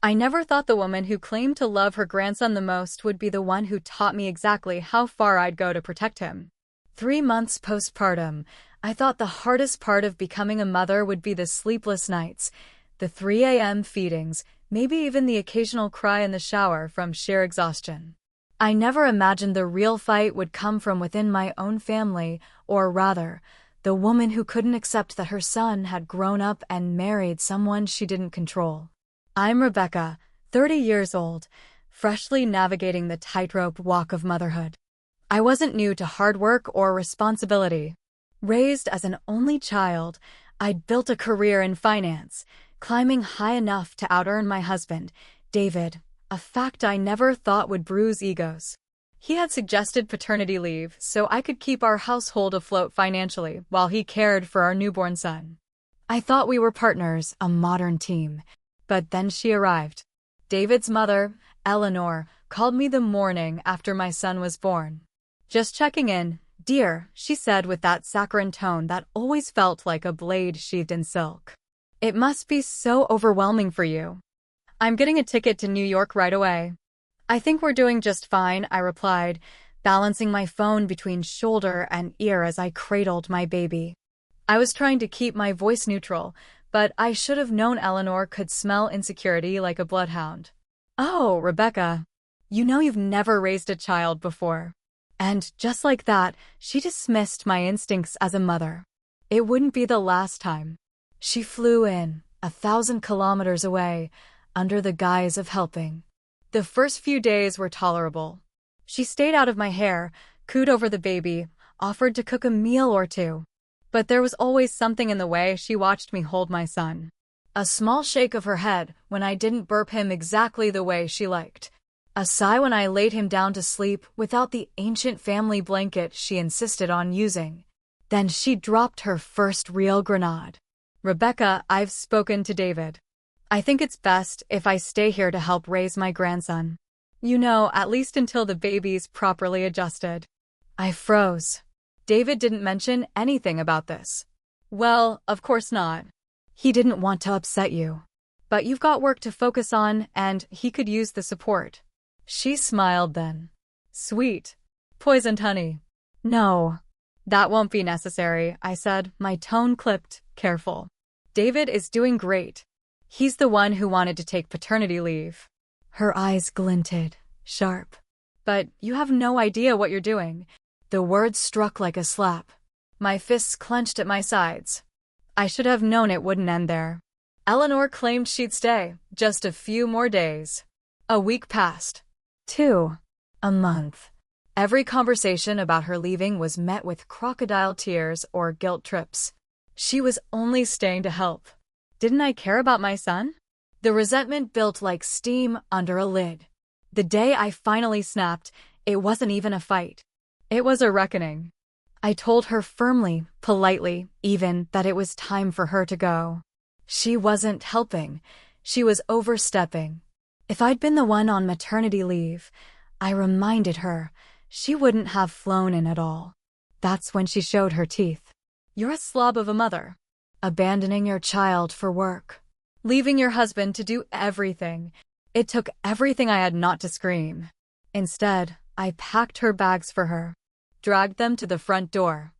I never thought the woman who claimed to love her grandson the most would be the one who taught me exactly how far I'd go to protect him. 3 months postpartum, I thought the hardest part of becoming a mother would be the sleepless nights, the 3 a.m. feedings, maybe even the occasional cry in the shower from sheer exhaustion. I never imagined the real fight would come from within my own family, or rather, the woman who couldn't accept that her son had grown up and married someone she didn't control. I'm Rebecca, 30 years old, freshly navigating the tightrope walk of motherhood. I wasn't new to hard work or responsibility. Raised as an only child, I'd built a career in finance, climbing high enough to out-earn my husband, David, a fact I never thought would bruise egos. He had suggested paternity leave so I could keep our household afloat financially while he cared for our newborn son. I thought we were partners, a modern team. But then she arrived. David's mother, Eleanor, called me the morning after my son was born. "Just checking in, dear," she said with that saccharine tone that always felt like a blade sheathed in silk. "It must be so overwhelming for you." "I'm getting a ticket to New York right away." "I think we're doing just fine," I replied, balancing my phone between shoulder and ear as I cradled my baby. I was trying to keep my voice neutral, but I should have known Eleanor could smell insecurity like a bloodhound. "Oh, Rebecca, you know you've never raised a child before." And just like that, she dismissed my instincts as a mother. It wouldn't be the last time. She flew in, 1,000 kilometers away, under the guise of helping. The first few days were tolerable. She stayed out of my hair, cooed over the baby, offered to cook a meal or two. But there was always something in the way she watched me hold my son. A small shake of her head when I didn't burp him exactly the way she liked. A sigh when I laid him down to sleep without the ancient family blanket she insisted on using. Then she dropped her first real grenade. "Rebecca, I've spoken to David. I think it's best if I stay here to help raise my grandson. You know, at least until the baby's properly adjusted." I froze. David didn't mention anything about this. "Well, of course not. He didn't want to upset you. But you've got work to focus on, and he could use the support." She smiled then. "Sweet. Poisoned honey." "No. That won't be necessary," I said, my tone clipped, careful. "David is doing great. He's the one who wanted to take paternity leave." Her eyes glinted, sharp. "But you have no idea what you're doing." The words struck like a slap. My fists clenched at my sides. I should have known it wouldn't end there. Eleanor claimed she'd stay, just a few more days. A week passed. 2. A month. Every conversation about her leaving was met with crocodile tears or guilt trips. She was only staying to help. Didn't I care about my son? The resentment built like steam under a lid. The day I finally snapped, it wasn't even a fight. It was a reckoning. I told her firmly, politely, even, that it was time for her to go. She wasn't helping. She was overstepping. If I'd been the one on maternity leave, I reminded her, she wouldn't have flown in at all. That's when she showed her teeth. "You're a slob of a mother. Abandoning your child for work. Leaving your husband to do everything." It took everything I had not to scream. Instead, I packed her bags for her, dragged them to the front door.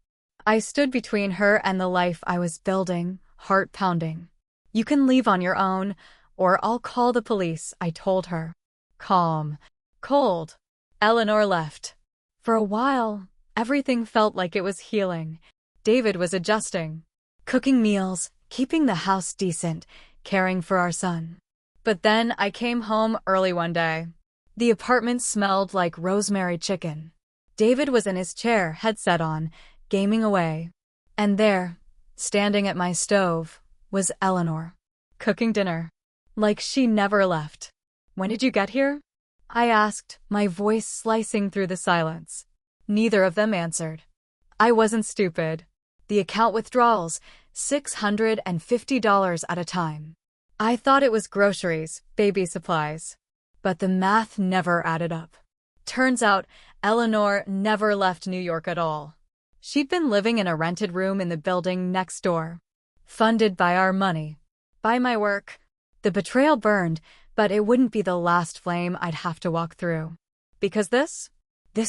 I stood between her and the life I was building, heart pounding. "You can leave on your own, or I'll call the police," I told her. Calm. Cold. Eleanor left. For a while, everything felt like it was healing. David was adjusting. Cooking meals, keeping the house decent, caring for our son. But then I came home early one day. The apartment smelled like rosemary chicken. David was in his chair, headset on, gaming away. And there, standing at my stove, was Eleanor, cooking dinner. Like she never left. "When did you get here?" I asked, my voice slicing through the silence. Neither of them answered. I wasn't stupid. The account withdrawals, $650 at a time. I thought it was groceries, baby supplies. But the math never added up. Turns out, Eleanor never left New York at all. She'd been living in a rented room in the building next door. Funded by our money. By my work. The betrayal burned, But it wouldn't be the last flame I'd have to walk through. Because this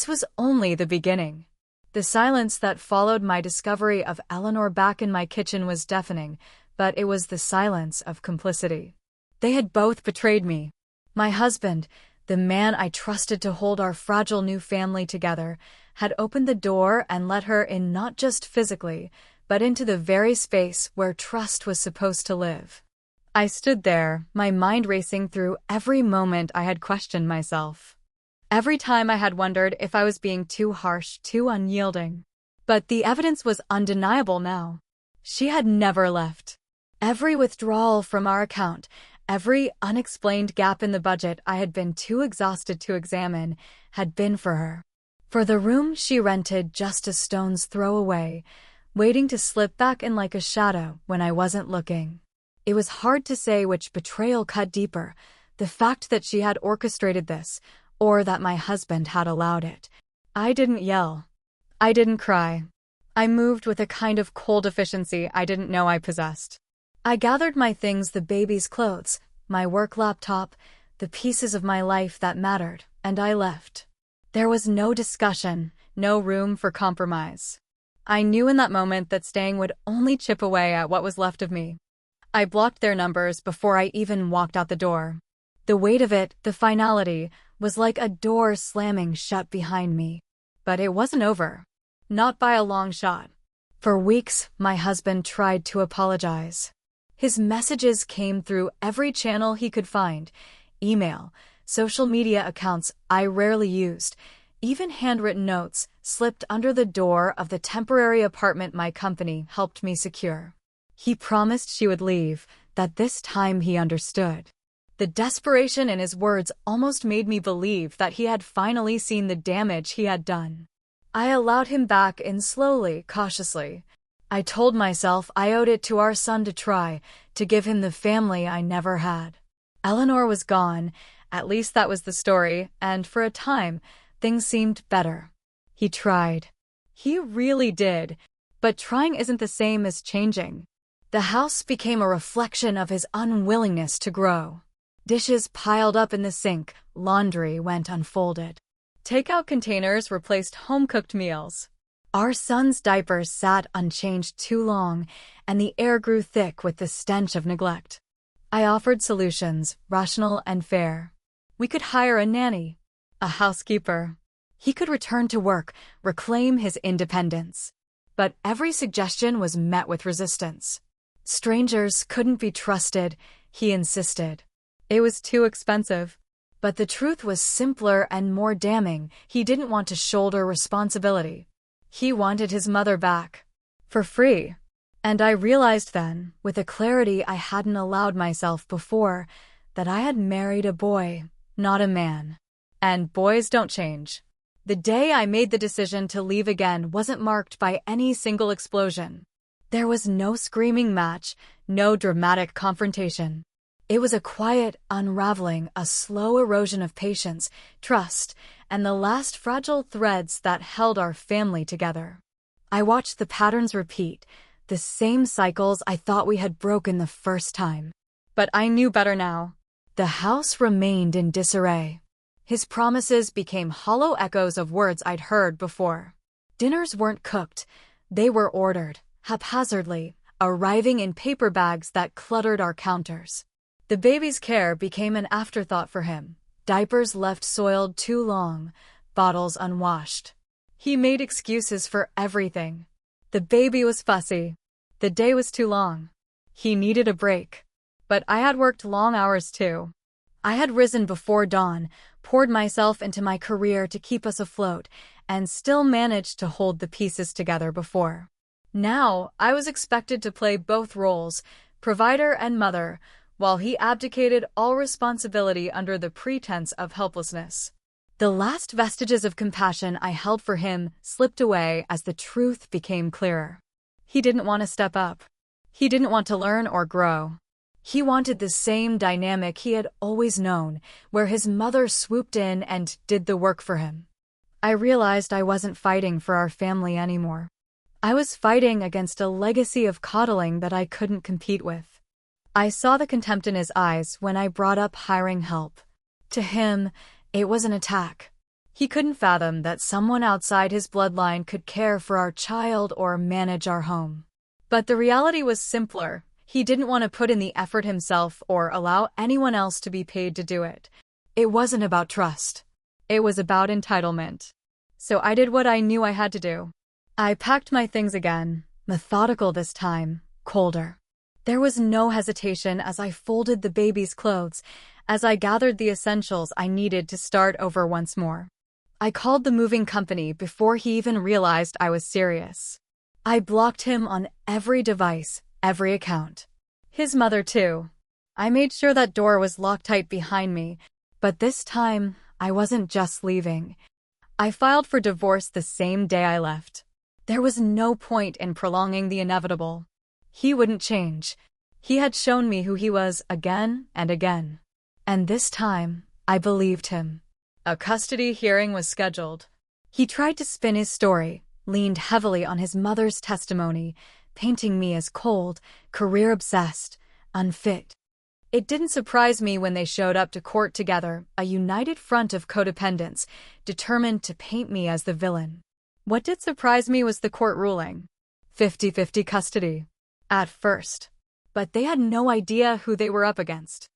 was only the beginning. The silence that followed my discovery of Eleanor back in my kitchen was deafening, but it was the silence of complicity. They had both betrayed me. My husband, the man I trusted to hold our fragile new family together, had opened the door and let her in not just physically, but into the very space where trust was supposed to live. I stood there, my mind racing through every moment I had questioned myself. Every time I had wondered if I was being too harsh, too unyielding. But the evidence was undeniable now. She had never left. Every withdrawal from our account, every unexplained gap in the budget I had been too exhausted to examine, had been for her. For the room she rented just a stone's throw away, waiting to slip back in like a shadow when I wasn't looking. It was hard to say which betrayal cut deeper, the fact that she had orchestrated this, or that my husband had allowed it. I didn't yell. I didn't cry. I moved with a kind of cold efficiency I didn't know I possessed. I gathered my things, the baby's clothes, my work laptop, the pieces of my life that mattered, and I left. There was no discussion, no room for compromise. I knew in that moment that staying would only chip away at what was left of me. I blocked their numbers before I even walked out the door. The weight of it, the finality, was like a door slamming shut behind me. But it wasn't over. Not by a long shot. For weeks, my husband tried to apologize. His messages came through every channel he could find: email, social media accounts I rarely used, even handwritten notes slipped under the door of the temporary apartment my company helped me secure. He promised she would leave, that this time he understood. The desperation in his words almost made me believe that he had finally seen the damage he had done. I allowed him back in slowly, cautiously. I told myself I owed it to our son to try, to give him the family I never had. Eleanor was gone, at least that was the story, and for a time, things seemed better. He tried. He really did. But trying isn't the same as changing. The house became a reflection of his unwillingness to grow. Dishes piled up in the sink, laundry went unfolded. Takeout containers replaced home-cooked meals. Our son's diapers sat unchanged too long, and the air grew thick with the stench of neglect. I offered solutions, rational and fair. We could hire a nanny, a housekeeper. He could return to work, reclaim his independence. But every suggestion was met with resistance. Strangers couldn't be trusted, he insisted. It was too expensive. But the truth was simpler and more damning. He didn't want to shoulder responsibility. He wanted his mother back. For free. And I realized then, with a clarity I hadn't allowed myself before, that I had married a boy, not a man. And boys don't change. The day I made the decision to leave again wasn't marked by any single explosion. There was no screaming match, no dramatic confrontation. It was a quiet unraveling, a slow erosion of patience, trust, and the last fragile threads that held our family together. I watched the patterns repeat, the same cycles I thought we had broken the first time. But I knew better now. The house remained in disarray. His promises became hollow echoes of words I'd heard before. Dinners weren't cooked, they were ordered, haphazardly, arriving in paper bags that cluttered our counters. The baby's care became an afterthought for him. Diapers left soiled too long, bottles unwashed. He made excuses for everything. The baby was fussy. The day was too long. He needed a break. But I had worked long hours too. I had risen before dawn, poured myself into my career to keep us afloat, and still managed to hold the pieces together before. Now, I was expected to play both roles, provider and mother, while he abdicated all responsibility under the pretense of helplessness. The last vestiges of compassion I held for him slipped away as the truth became clearer. He didn't want to step up. He didn't want to learn or grow. He wanted the same dynamic he had always known, where his mother swooped in and did the work for him. I realized I wasn't fighting for our family anymore. I was fighting against a legacy of coddling that I couldn't compete with. I saw the contempt in his eyes when I brought up hiring help. To him, it was an attack. He couldn't fathom that someone outside his bloodline could care for our child or manage our home. But the reality was simpler. He didn't want to put in the effort himself or allow anyone else to be paid to do it. It wasn't about trust. It was about entitlement. So I did what I knew I had to do. I packed my things again, methodical this time, colder. There was no hesitation as I folded the baby's clothes, as I gathered the essentials I needed to start over once more. I called the moving company before he even realized I was serious. I blocked him on every device, every account. His mother, too. I made sure that door was locked tight behind me, but this time, I wasn't just leaving. I filed for divorce the same day I left. There was no point in prolonging the inevitable. He wouldn't change. He had shown me who he was again and again. And this time, I believed him. A custody hearing was scheduled. He tried to spin his story, leaned heavily on his mother's testimony, painting me as cold, career-obsessed, unfit. It didn't surprise me when they showed up to court together, a united front of codependents, determined to paint me as the villain. What did surprise me was the court ruling. 50-50 custody. At first. But they had no idea who they were up against.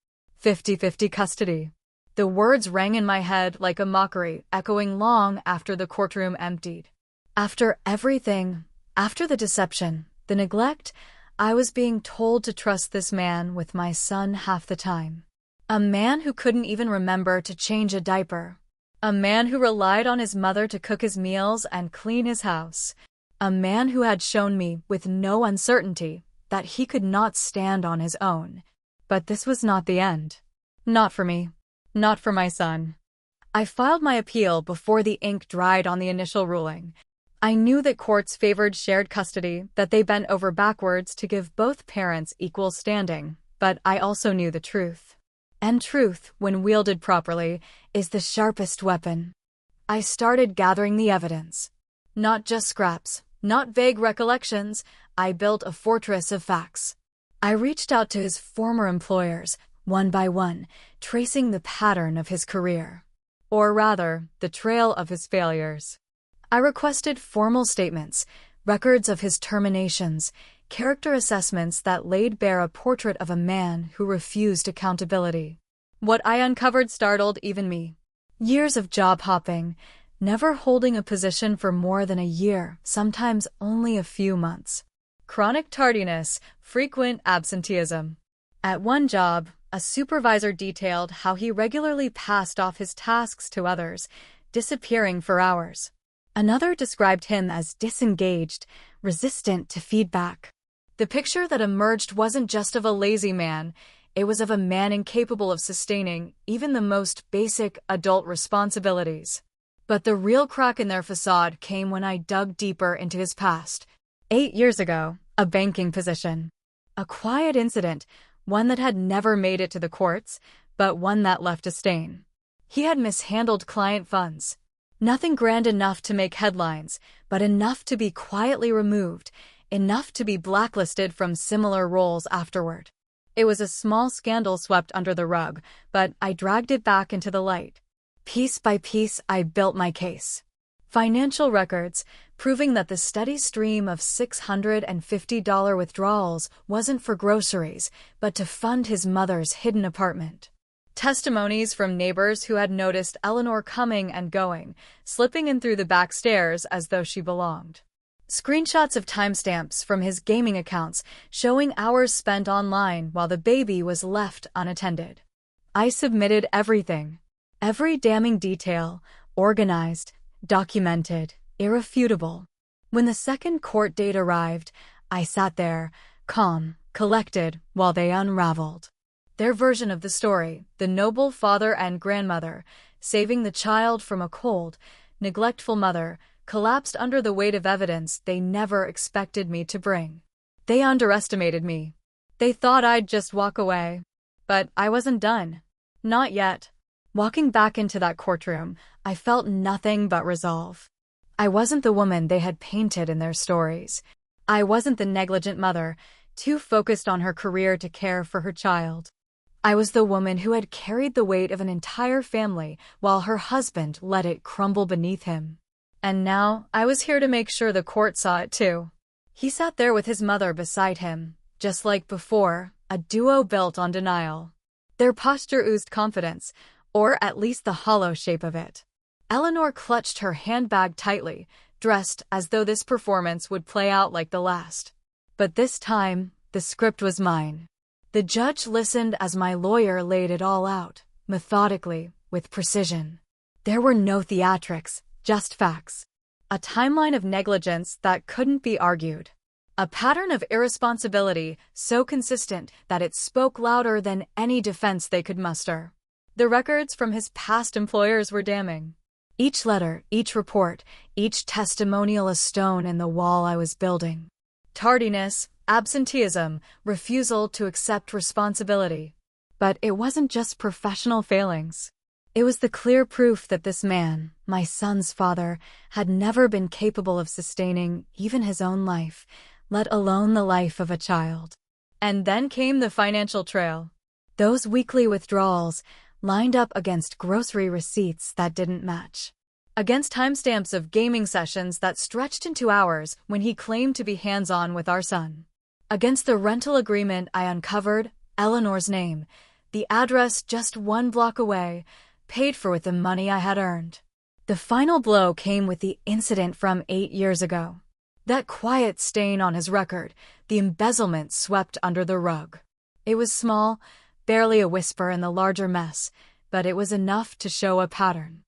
50-50 custody. The words rang in my head like a mockery, echoing long after the courtroom emptied. After everything, after the deception, the neglect, I was being told to trust this man with my son half the time. A man who couldn't even remember to change a diaper. A man who relied on his mother to cook his meals and clean his house. A man who had shown me, with no uncertainty, that he could not stand on his own. But this was not the end. Not for me. Not for my son. I filed my appeal before the ink dried on the initial ruling. I knew that courts favored shared custody, that they bent over backwards to give both parents equal standing, but I also knew the truth. And truth, when wielded properly, is the sharpest weapon. I started gathering the evidence. Not just scraps, not vague recollections, I built a fortress of facts. I reached out to his former employers, one by one, tracing the pattern of his career. Or rather, the trail of his failures. I requested formal statements, records of his terminations, character assessments that laid bare a portrait of a man who refused accountability. What I uncovered startled even me. Years of job hopping, never holding a position for more than a year, sometimes only a few months. Chronic tardiness, frequent absenteeism. At one job, a supervisor detailed how he regularly passed off his tasks to others, disappearing for hours. Another described him as disengaged, resistant to feedback. The picture that emerged wasn't just of a lazy man, it was of a man incapable of sustaining even the most basic adult responsibilities. But the real crack in their facade came when I dug deeper into his past. 8 years ago, a banking position. A quiet incident, one that had never made it to the courts, but one that left a stain. He had mishandled client funds. Nothing grand enough to make headlines, but enough to be quietly removed, enough to be blacklisted from similar roles afterward. It was a small scandal swept under the rug, but I dragged it back into the light. Piece by piece, I built my case. Financial records, proving that the steady stream of $650 withdrawals wasn't for groceries, but to fund his mother's hidden apartment. Testimonies from neighbors who had noticed Eleanor coming and going, slipping in through the back stairs as though she belonged. Screenshots of timestamps from his gaming accounts showing hours spent online while the baby was left unattended. I submitted everything. Every damning detail, organized, documented, irrefutable. When the second court date arrived, I sat there, calm, collected, while they unraveled. Their version of the story, the noble father and grandmother, saving the child from a cold, neglectful mother, collapsed under the weight of evidence they never expected me to bring. They underestimated me. They thought I'd just walk away. But I wasn't done. Not yet. Walking back into that courtroom, I felt nothing but resolve. I wasn't the woman they had painted in their stories. I wasn't the negligent mother, too focused on her career to care for her child. I was the woman who had carried the weight of an entire family while her husband let it crumble beneath him. And now, I was here to make sure the court saw it too. He sat there with his mother beside him, just like before, a duo built on denial. Their posture oozed confidence, or at least the hollow shape of it. Eleanor clutched her handbag tightly, dressed as though this performance would play out like the last. But this time, the script was mine. The judge listened as my lawyer laid it all out, methodically, with precision. There were no theatrics, just facts. A timeline of negligence that couldn't be argued. A pattern of irresponsibility so consistent that it spoke louder than any defense they could muster. The records from his past employers were damning. Each letter, each report, each testimonial a stone in the wall I was building. Tardiness, absenteeism, refusal to accept responsibility. But it wasn't just professional failings. It was the clear proof that this man, my son's father, had never been capable of sustaining even his own life, let alone the life of a child. And then came the financial trail. Those weekly withdrawals, lined up against grocery receipts that didn't match. Against timestamps of gaming sessions that stretched into hours when he claimed to be hands-on with our son. Against the rental agreement I uncovered, Eleanor's name, the address just 1 block away, paid for with the money I had earned. The final blow came with the incident from 8 years ago. That quiet stain on his record, the embezzlement swept under the rug. It was small, barely a whisper in the larger mess, but it was enough to show a pattern.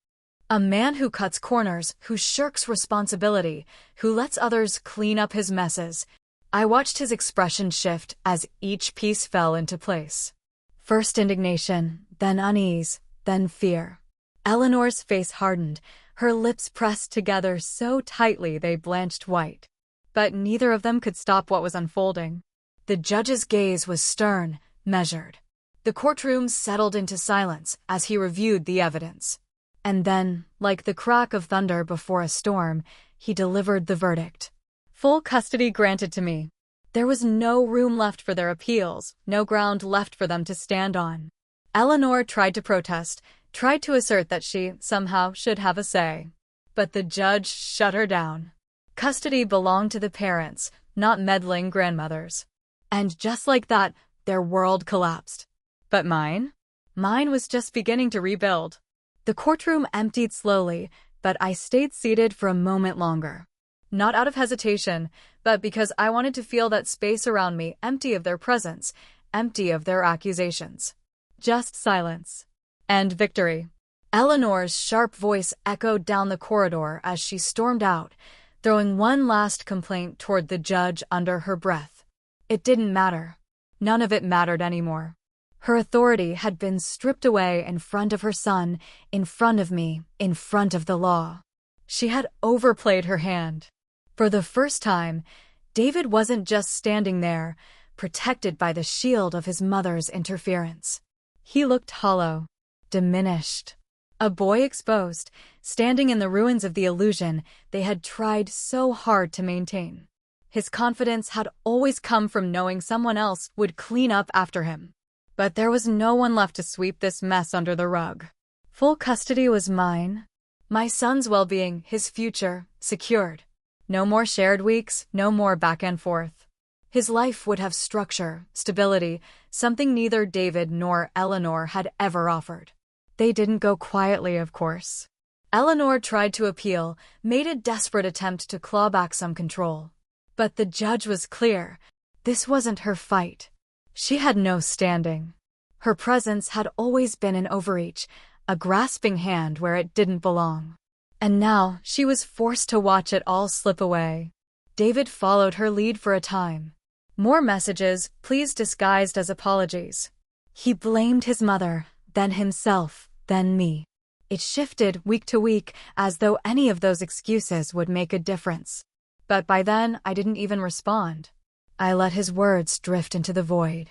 A man who cuts corners, who shirks responsibility, who lets others clean up his messes. I watched his expression shift as each piece fell into place. First indignation, then unease, then fear. Eleanor's face hardened, her lips pressed together so tightly they blanched white. But neither of them could stop what was unfolding. The judge's gaze was stern, measured. The courtroom settled into silence as he reviewed the evidence. And then, like the crack of thunder before a storm, he delivered the verdict. Full custody granted to me. There was no room left for their appeals, no ground left for them to stand on. Eleanor tried to protest, tried to assert that she, somehow, should have a say. But the judge shut her down. Custody belonged to the parents, not meddling grandmothers. And just like that, their world collapsed. But mine? Mine was just beginning to rebuild. The courtroom emptied slowly, but I stayed seated for a moment longer. Not out of hesitation, but because I wanted to feel that space around me empty of their presence, empty of their accusations. Just silence. And victory. Eleanor's sharp voice echoed down the corridor as she stormed out, throwing one last complaint toward the judge under her breath. It didn't matter. None of it mattered anymore. Her authority had been stripped away in front of her son, in front of me, in front of the law. She had overplayed her hand. For the first time, David wasn't just standing there, protected by the shield of his mother's interference. He looked hollow, diminished. A boy exposed, standing in the ruins of the illusion they had tried so hard to maintain. His confidence had always come from knowing someone else would clean up after him. But there was no one left to sweep this mess under the rug. Full custody was mine. My son's well-being, his future, secured. No more shared weeks, no more back and forth. His life would have structure, stability, something neither David nor Eleanor had ever offered. They didn't go quietly, of course. Eleanor tried to appeal, made a desperate attempt to claw back some control. But the judge was clear. This wasn't her fight. She had no standing. Her presence had always been an overreach, a grasping hand where it didn't belong. And now she was forced to watch it all slip away. David followed her lead for a time. More messages, pleas disguised as apologies. He blamed his mother, then himself, then me. It shifted week to week as though any of those excuses would make a difference. But by then, I didn't even respond. I let his words drift into the void.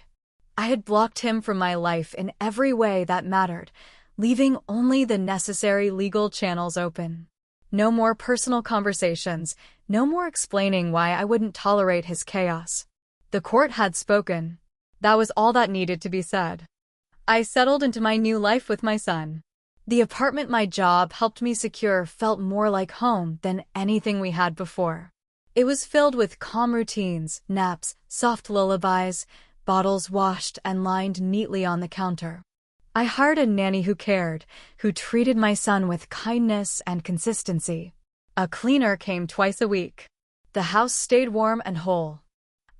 I had blocked him from my life in every way that mattered, leaving only the necessary legal channels open. No more personal conversations, no more explaining why I wouldn't tolerate his chaos. The court had spoken. That was all that needed to be said. I settled into my new life with my son. The apartment my job helped me secure felt more like home than anything we had before. It was filled with calm routines, naps, soft lullabies, bottles washed and lined neatly on the counter. I hired a nanny who cared, who treated my son with kindness and consistency. A cleaner came twice a week. The house stayed warm and whole.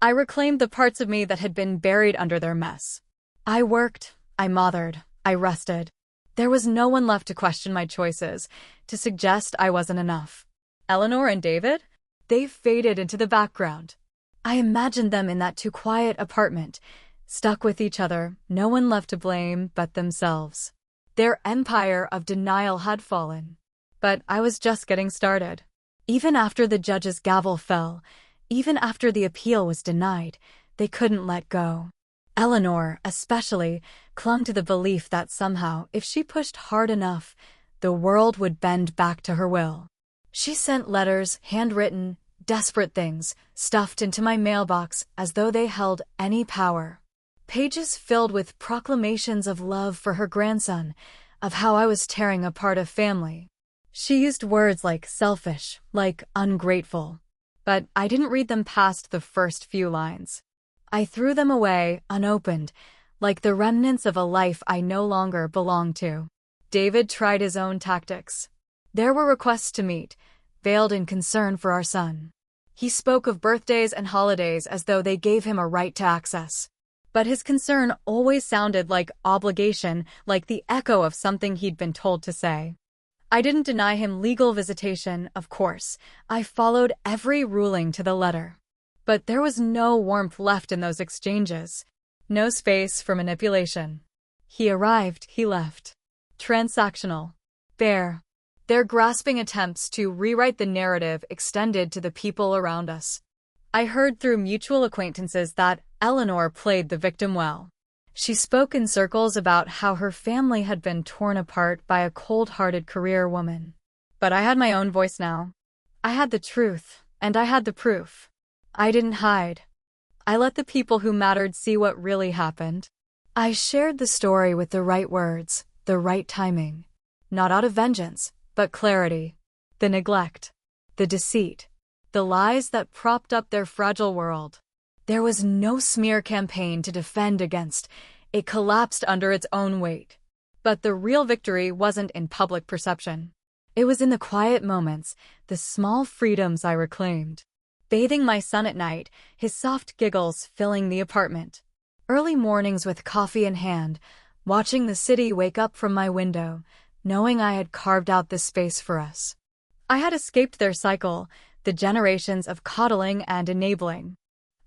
I reclaimed the parts of me that had been buried under their mess. I worked, I mothered, I rested. There was no one left to question my choices, to suggest I wasn't enough. Eleanor and David? They faded into the background. I imagined them in that too-quiet apartment, stuck with each other, no one left to blame but themselves. Their empire of denial had fallen. But I was just getting started. Even after the judge's gavel fell, even after the appeal was denied, they couldn't let go. Eleanor, especially, clung to the belief that somehow, if she pushed hard enough, the world would bend back to her will. She sent letters, handwritten, desperate things, stuffed into my mailbox as though they held any power. Pages filled with proclamations of love for her grandson, of how I was tearing apart a family. She used words like selfish, like ungrateful. But I didn't read them past the first few lines. I threw them away, unopened, like the remnants of a life I no longer belonged to. David tried his own tactics. There were requests to meet, veiled in concern for our son. He spoke of birthdays and holidays as though they gave him a right to access. But his concern always sounded like obligation, like the echo of something he'd been told to say. I didn't deny him legal visitation, of course. I followed every ruling to the letter. But there was no warmth left in those exchanges. No space for manipulation. He arrived, he left. Transactional. Bare. Their grasping attempts to rewrite the narrative extended to the people around us. I heard through mutual acquaintances that Eleanor played the victim well. She spoke in circles about how her family had been torn apart by a cold-hearted career woman. But I had my own voice now. I had the truth, and I had the proof. I didn't hide. I let the people who mattered see what really happened. I shared the story with the right words, the right timing. Not out of vengeance, but clarity. The neglect. The deceit. The lies that propped up their fragile world. There was no smear campaign to defend against. It collapsed under its own weight. But the real victory wasn't in public perception. It was in the quiet moments, the small freedoms I reclaimed. Bathing my son at night, his soft giggles filling the apartment. Early mornings with coffee in hand, watching the city wake up from my window, knowing I had carved out this space for us. I had escaped their cycle, the generations of coddling and enabling.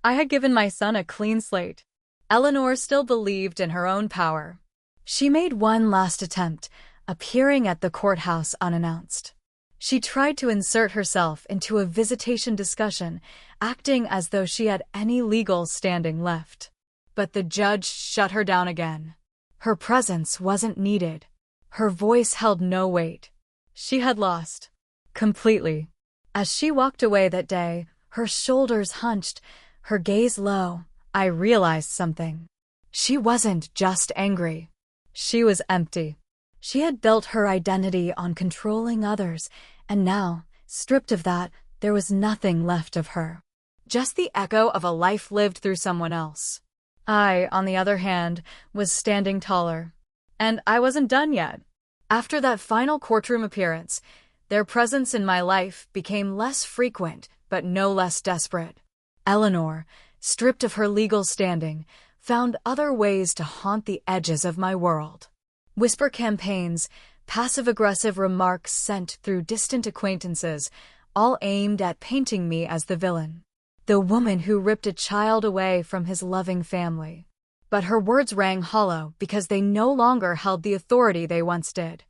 I had given my son a clean slate. Eleanor still believed in her own power. She made one last attempt, appearing at the courthouse unannounced. She tried to insert herself into a visitation discussion, acting as though she had any legal standing left. But the judge shut her down again. Her presence wasn't needed. Her voice held no weight. She had lost. Completely. As she walked away that day, her shoulders hunched, her gaze low, I realized something. She wasn't just angry. She was empty. She had built her identity on controlling others, and now, stripped of that, there was nothing left of her. Just the echo of a life lived through someone else. I, on the other hand, was standing taller. And I wasn't done yet. After that final courtroom appearance, their presence in my life became less frequent, but no less desperate. Eleanor, stripped of her legal standing, found other ways to haunt the edges of my world. Whisper campaigns, passive-aggressive remarks sent through distant acquaintances, all aimed at painting me as the villain. The woman who ripped a child away from his loving family. But her words rang hollow because they no longer held the authority they once did.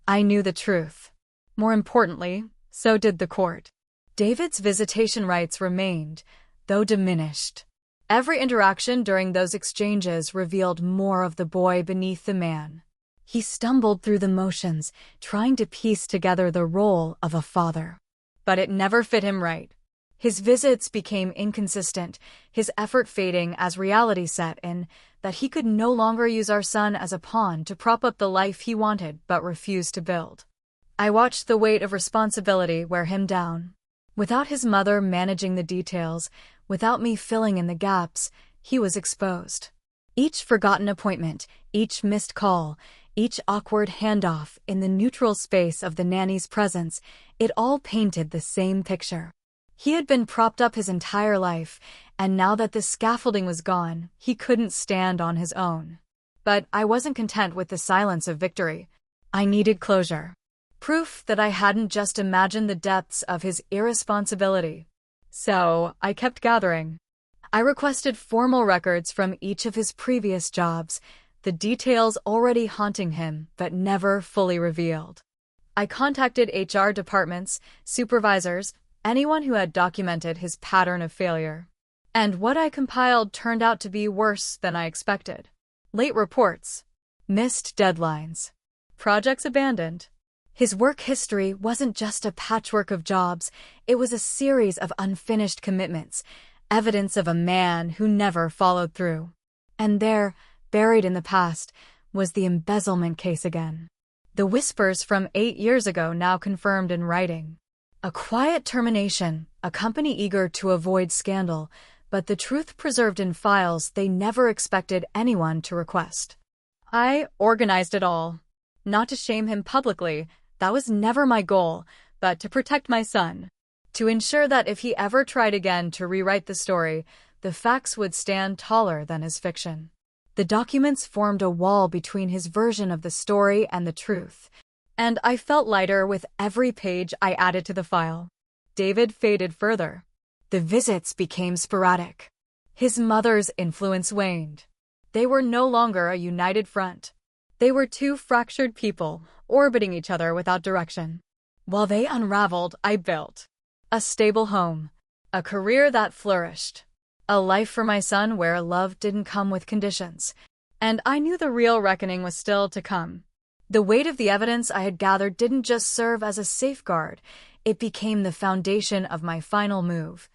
I knew the truth. More importantly, so did the court. David's visitation rights remained, though diminished. Every interaction during those exchanges revealed more of the boy beneath the man. He stumbled through the motions, trying to piece together the role of a father. But it never fit him right. His visits became inconsistent, his effort fading as reality set in, that he could no longer use our son as a pawn to prop up the life he wanted but refused to build. I watched the weight of responsibility wear him down. Without his mother managing the details, without me filling in the gaps, he was exposed. Each forgotten appointment, each missed call, each awkward handoff in the neutral space of the nanny's presence, it all painted the same picture. He had been propped up his entire life, and now that the scaffolding was gone, he couldn't stand on his own. But I wasn't content with the silence of victory. I needed closure. Proof that I hadn't just imagined the depths of his irresponsibility. So, I kept gathering. I requested formal records from each of his previous jobs, the details already haunting him but never fully revealed. I contacted HR departments, supervisors, anyone who had documented his pattern of failure. And what I compiled turned out to be worse than I expected. Late reports. Missed deadlines. Projects abandoned. His work history wasn't just a patchwork of jobs, it was a series of unfinished commitments, evidence of a man who never followed through. And there, buried in the past, was the embezzlement case again. The whispers from 8 years ago now confirmed in writing. A quiet termination, a company eager to avoid scandal, but the truth preserved in files they never expected anyone to request. I organized it all. Not to shame him publicly, that was never my goal, but to protect my son. To ensure that if he ever tried again to rewrite the story, the facts would stand taller than his fiction. The documents formed a wall between his version of the story and the truth, and I felt lighter with every page I added to the file. David faded further. The visits became sporadic. His mother's influence waned. They were no longer a united front. They were two fractured people, orbiting each other without direction. While they unraveled, I built a stable home, a career that flourished, a life for my son where love didn't come with conditions. And I knew the real reckoning was still to come. The weight of the evidence I had gathered didn't just serve as a safeguard, it became the foundation of my final move.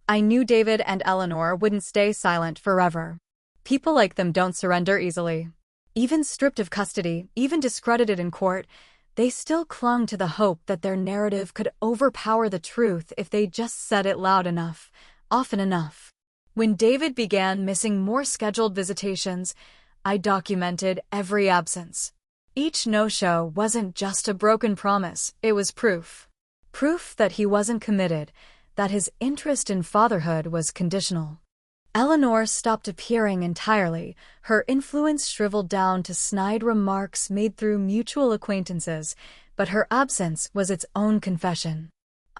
I knew David and Eleanor wouldn't stay silent forever. People like them don't surrender easily. Even stripped of custody, even discredited in court, they still clung to the hope that their narrative could overpower the truth if they just said it loud enough, often enough. When David began missing more scheduled visitations, I documented every absence. Each no-show wasn't just a broken promise, it was proof. Proof that he wasn't committed, that his interest in fatherhood was conditional. Eleanor stopped appearing entirely, her influence shriveled down to snide remarks made through mutual acquaintances, but her absence was its own confession.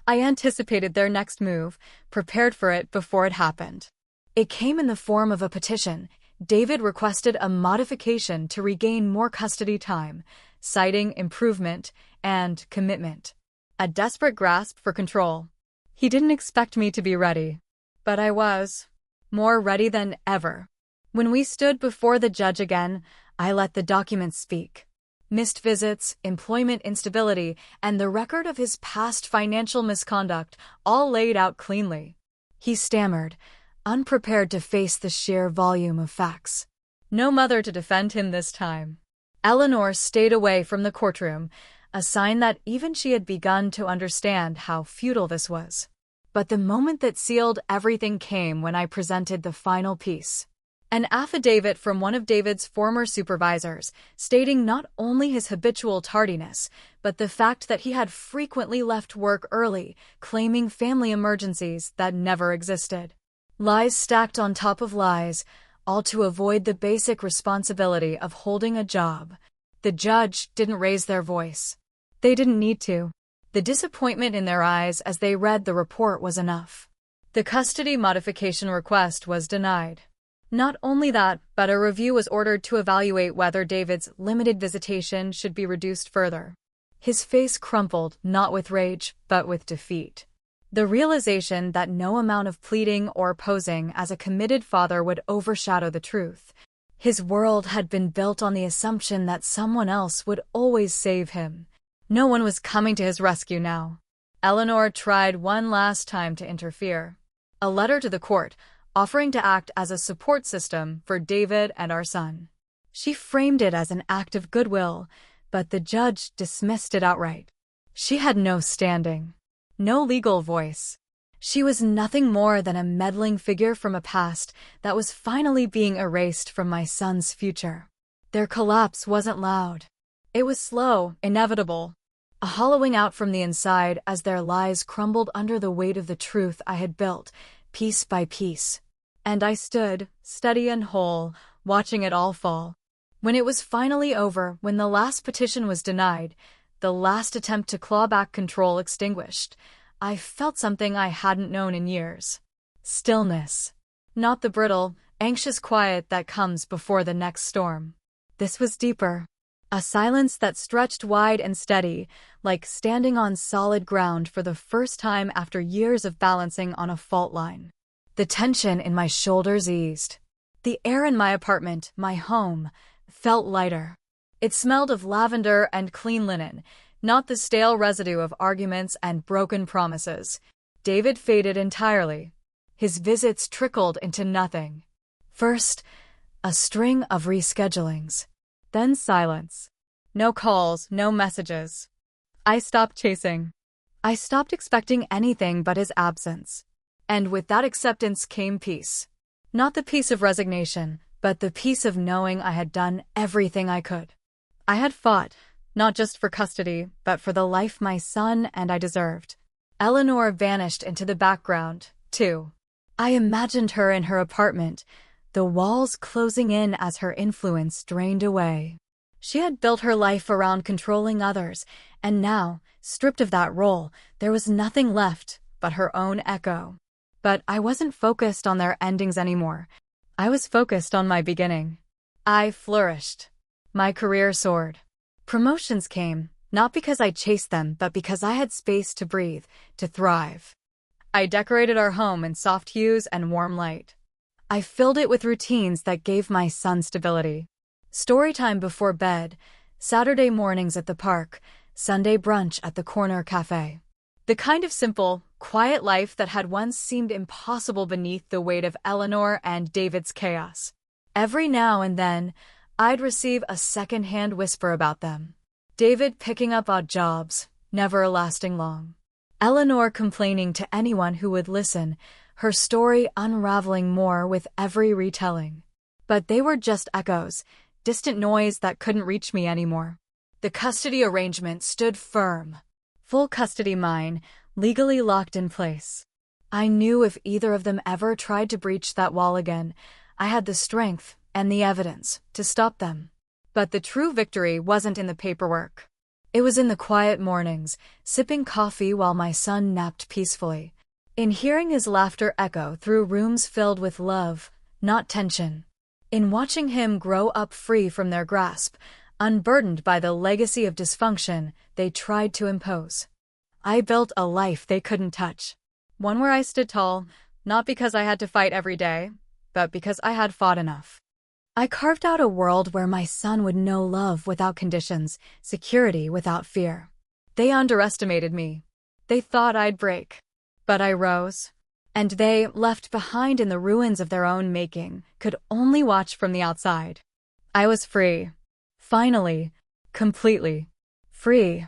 I anticipated their next move, prepared for it before it happened. It came in the form of a petition. David requested a modification to regain more custody time, citing improvement and commitment. A desperate grasp for control. He didn't expect me to be ready, but I was. More ready than ever. When we stood before the judge again, I let the documents speak. Missed visits, employment instability, and the record of his past financial misconduct, all laid out cleanly. He stammered, unprepared to face the sheer volume of facts. No mother to defend him this time. Eleanor stayed away from the courtroom, a sign that even she had begun to understand how futile this was. But the moment that sealed everything came when I presented the final piece. An affidavit from one of David's former supervisors, stating not only his habitual tardiness, but the fact that he had frequently left work early, claiming family emergencies that never existed. Lies stacked on top of lies, all to avoid the basic responsibility of holding a job. The judge didn't raise their voice. They didn't need to. The disappointment in their eyes as they read the report was enough. The custody modification request was denied. Not only that, but a review was ordered to evaluate whether David's limited visitation should be reduced further. His face crumpled, not with rage, but with defeat. The realization that no amount of pleading or posing as a committed father would overshadow the truth. His world had been built on the assumption that someone else would always save him. No one was coming to his rescue now. Eleanor tried one last time to interfere. A letter to the court, offering to act as a support system for David and our son. She framed it as an act of goodwill, but the judge dismissed it outright. She had no standing, no legal voice. She was nothing more than a meddling figure from a past that was finally being erased from my son's future. Their collapse wasn't loud. It was slow, inevitable, a hollowing out from the inside as their lies crumbled under the weight of the truth I had built, piece by piece. And I stood, steady and whole, watching it all fall. When it was finally over, when the last petition was denied, the last attempt to claw back control extinguished, I felt something I hadn't known in years. Stillness. Not the brittle, anxious quiet that comes before the next storm. This was deeper. A silence that stretched wide and steady, like standing on solid ground for the first time after years of balancing on a fault line. The tension in my shoulders eased. The air in my apartment, my home, felt lighter. It smelled of lavender and clean linen, not the stale residue of arguments and broken promises. David faded entirely. His visits trickled into nothing. First, a string of reschedulings. Then silence. No calls, no messages. I stopped chasing. I stopped expecting anything but his absence. And with that acceptance came peace. Not the peace of resignation, but the peace of knowing I had done everything I could. I had fought, not just for custody, but for the life my son and I deserved. Eleanor vanished into the background, too. I imagined her in her apartment, the walls closing in as her influence drained away. She had built her life around controlling others, and now, stripped of that role, there was nothing left but her own echo. But I wasn't focused on their endings anymore. I was focused on my beginning. I flourished. My career soared. Promotions came, not because I chased them, but because I had space to breathe, to thrive. I decorated our home in soft hues and warm light. I filled it with routines that gave my son stability. Storytime before bed, Saturday mornings at the park, Sunday brunch at the corner cafe. The kind of simple, quiet life that had once seemed impossible beneath the weight of Eleanor and David's chaos. Every now and then, I'd receive a second-hand whisper about them. David picking up odd jobs, never lasting long. Eleanor complaining to anyone who would listen, her story unraveling more with every retelling. But they were just echoes, distant noise that couldn't reach me anymore. The custody arrangement stood firm. Full custody mine, legally locked in place. I knew if either of them ever tried to breach that wall again, I had the strength and the evidence to stop them. But the true victory wasn't in the paperwork. It was in the quiet mornings, sipping coffee while my son napped peacefully. In hearing his laughter echo through rooms filled with love, not tension. In watching him grow up free from their grasp, unburdened by the legacy of dysfunction they tried to impose. I built a life they couldn't touch. One where I stood tall, not because I had to fight every day, but because I had fought enough. I carved out a world where my son would know love without conditions, security without fear. They underestimated me. They thought I'd break. But I rose. And they, left behind in the ruins of their own making, could only watch from the outside. I was free. Finally. Completely. Free.